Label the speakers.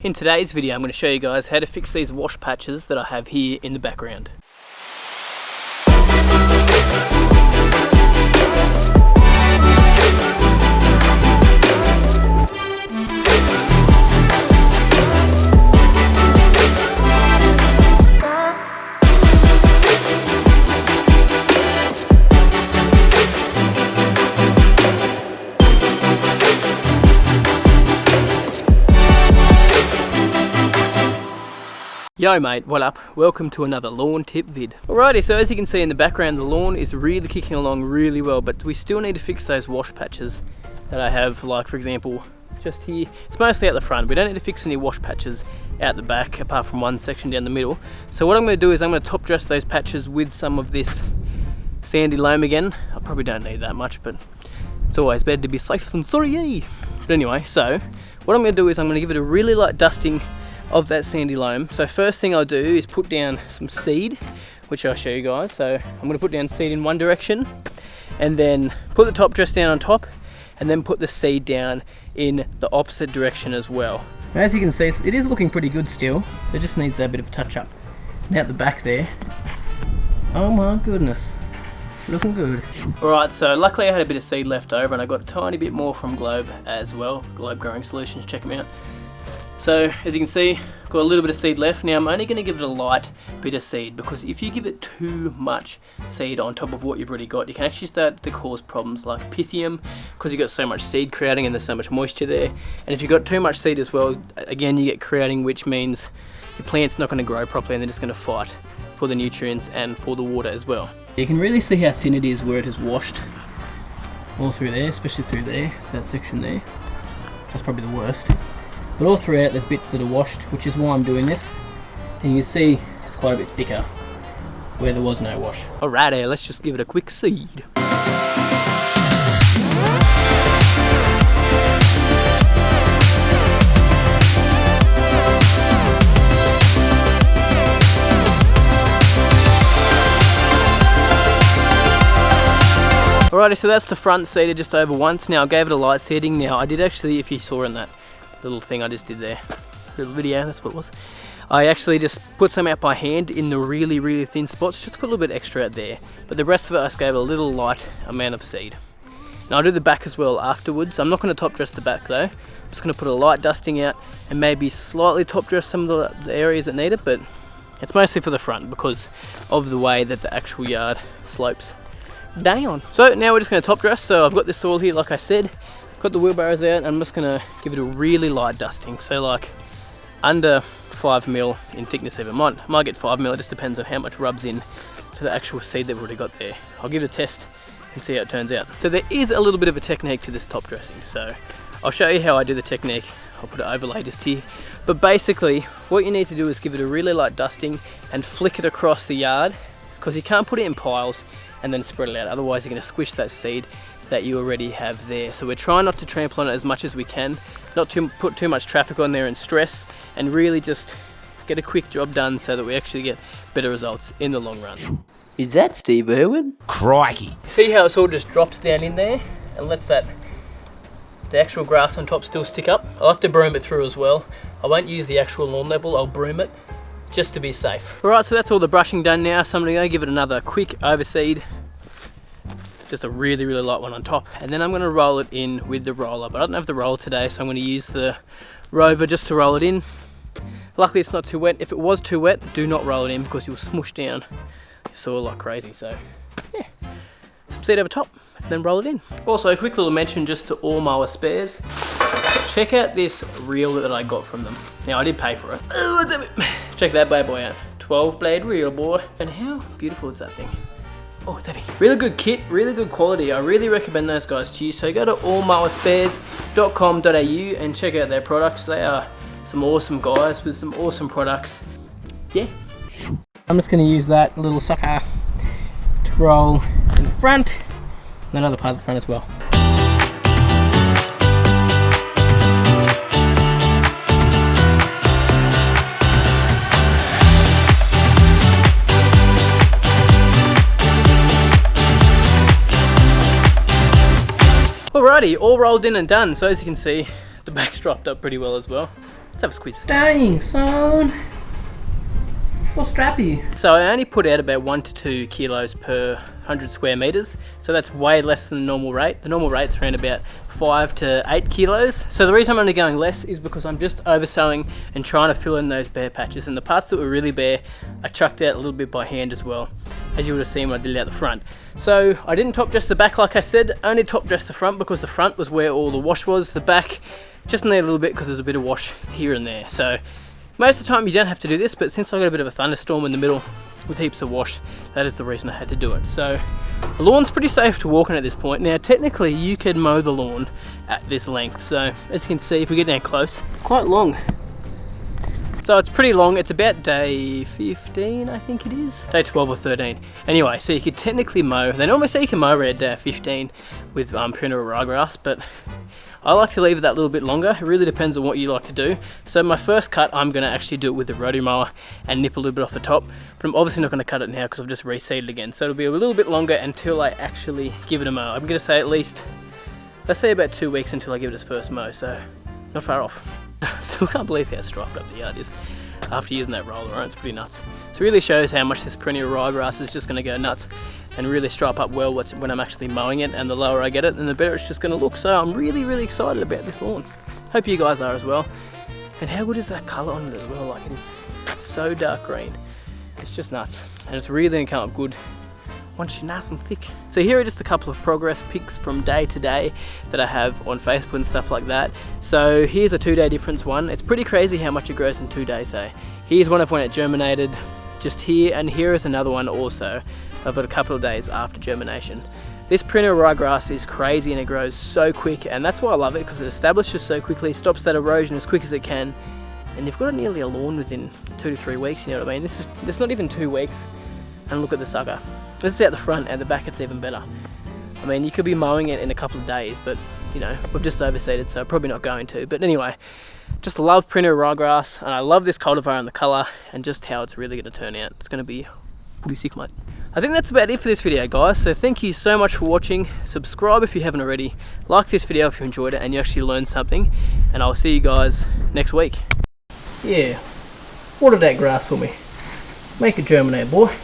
Speaker 1: In today's video I'm going to show you guys how to fix these wash patches that I have here in the background. Yo mate, what up? Welcome to another lawn tip vid. Alrighty, so as you can see in the background, the lawn is really kicking along really well, but we still need to fix those wash patches that I have, like for example, just here. It's mostly at the front. We don't need to fix any wash patches out the back, apart from one section down the middle. So what I'm going to do is I'm going to top dress those patches with some of this sandy loam again. I probably don't need that much, but it's always better to be safe than sorry. But anyway, so what I'm going to do is I'm going to give it a really light dusting of that sandy loam. So first thing I'll do is put down some seed, which I'll show you guys. So I'm going to put down seed in one direction and then put the top dress down on top and then put the seed down in the opposite direction as well. Now, as you can see, it is looking pretty good still. It just needs that bit of a touch up. Now at the back there, oh my goodness, it's looking good. Alright, so luckily I had a bit of seed left over and I got a tiny bit more from Globe as well. Globe Growing Solutions, check them out. So as you can see, I've got a little bit of seed left. Now I'm only going to give it a light bit of seed, because if you give it too much seed on top of what you've already got, you can actually start to cause problems like pythium, because you've got so much seed creating and there's so much moisture there. And if you've got too much seed as well, again you get creating, which means your plant's not going to grow properly and they're just going to fight for the nutrients and for the water as well. You can really see how thin it is where it has washed all through there, especially through there, that section there. That's probably the worst. But all throughout there's bits that are washed, which is why I'm doing this. And you can see it's quite a bit thicker where there was no wash. Alrighty, let's just give it a quick seed. Alrighty, so that's the front seeded just over once. Now I gave it a light seeding. Now I did actually, if you saw in that little thing I just did there, little video, that's what it was, I actually just put some out by hand in the really thin spots, just put a little bit extra out there, but the rest of it I just gave a little light amount of seed. Now I'll do the back as well afterwards. I'm not going to top dress the back though. I'm just going to put a light dusting out and maybe slightly top dress some of the areas that need it, but it's mostly for the front because of the way that the actual yard slopes down. So now we're just going to top dress. So I've got this soil here, like I said, got the wheelbarrows out, and I'm just going to give it a really light dusting. So like under 5mm in thickness of it. Might get 5mm, it just depends on how much rubs in to the actual seed that we've already got there. I'll give it a test and see how it turns out. So there is a little bit of a technique to this top dressing. So I'll show you how I do the technique. I'll put an overlay just here. But basically what you need to do is give it a really light dusting and flick it across the yard, because you can't put it in piles and then spread it out. Otherwise you're going to squish that seed that you already have there. So we're trying not to trample on it as much as we can, not to put too much traffic on there and stress, and really just get a quick job done so that we actually get better results in the long run. Is that Steve Irwin?
Speaker 2: Crikey.
Speaker 1: See how it all just drops down in there and lets the actual grass on top still stick up? I'll have to broom it through as well. I won't use the actual lawn level, I'll broom it just to be safe. Alright, so that's all the brushing done now, so I'm going to give it another quick overseed. Just a really light one on top, and then I'm going to roll it in with the roller, but I don't have the roller today, so I'm going to use the rover just to roll it in. Luckily it's not too wet. If it was too wet, do not roll it in because you'll smush down your soil like crazy. So yeah, some seed over top and then roll it in. Also a quick little mention just to all mower spares, check out this reel that I got from them. Now I did pay for it. Check that bad boy out, 12 blade reel, boy. And how beautiful is that thing? Oh, it's heavy. Really good kit, really good quality. I really recommend those guys to you. So go to allmowerspares.com.au and check out their products. They are some awesome guys with some awesome products. Yeah. I'm just going to use that little sucker to roll in the front and another part of the front as well. Alrighty, all rolled in and done. So as you can see, the back's dropped up pretty well as well. Let's have a squeeze. Dang, son. So strappy. So I only put out about 1 to 2 kilos per 100 square meters. So that's way less than the normal rate. The normal rate's around about 5 to 8 kilos. So the reason I'm only going less is because I'm just oversowing and trying to fill in those bare patches. And the parts that were really bare, I chucked out a little bit by hand as well, as you would have seen when I did it out the front. So I didn't top dress the back like I said, only top dressed the front because the front was where all the wash was. The back just need a little bit because there's a bit of wash here and there. So most of the time you don't have to do this, but since I got a bit of a thunderstorm in the middle with heaps of wash, that is the reason I had to do it. So the lawn's pretty safe to walk in at this point. Now technically you could mow the lawn at this length. So as you can see, if we get down close, it's quite long. So it's pretty long. It's about day 15, I think it is. Day 12 or 13. Anyway, so you could technically mow. They normally say you can mow around day 15 with prunner or ryegrass, but I like to leave it that little bit longer. It really depends on what you like to do. So my first cut, I'm going to actually do it with the rotary mower and nip a little bit off the top. But I'm obviously not going to cut it now because I've just reseeded again. So it'll be a little bit longer until I actually give it a mow. I'm going to say at least, let's say about 2 weeks until I give it its first mow. So not far off. Still can't believe how striped up the yard is after using that roller, right? It's pretty nuts. So it really shows how much this perennial ryegrass is just going to go nuts and really stripe up well when I'm actually mowing it, and the lower I get it, then the better it's just going to look. So I'm really, really excited about this lawn. Hope you guys are as well. And how good is that colour on it as well? Like, it is so dark green. It's just nuts. And it's really going to come up good once you're nice and thick. So here are just a couple of progress pics from day to day that I have on Facebook and stuff like that. So here's a 2-day difference one. It's pretty crazy how much it grows in 2 days. So here's one of when it germinated just here, and here is another one also of it a couple of days after germination. This perennial ryegrass is crazy and it grows so quick, and that's why I love it, because it establishes so quickly, stops that erosion as quick as it can, and you've got nearly a lawn within 2 to 3 weeks, you know what I mean? This is not even 2 weeks, and look at the sucker. This is out the front, and the back it's even better. I mean, you could be mowing it in a couple of days, but you know, we've just overseeded, so probably not going to. But anyway, just love perennial ryegrass, and I love this cultivar and the colour, and just how it's really going to turn out. It's going to be pretty sick, mate. I think that's about it for this video, guys. So thank you so much for watching. Subscribe if you haven't already. Like this video if you enjoyed it and you actually learned something. And I'll see you guys next week. Yeah, water that grass for me. Make it germinate, boy.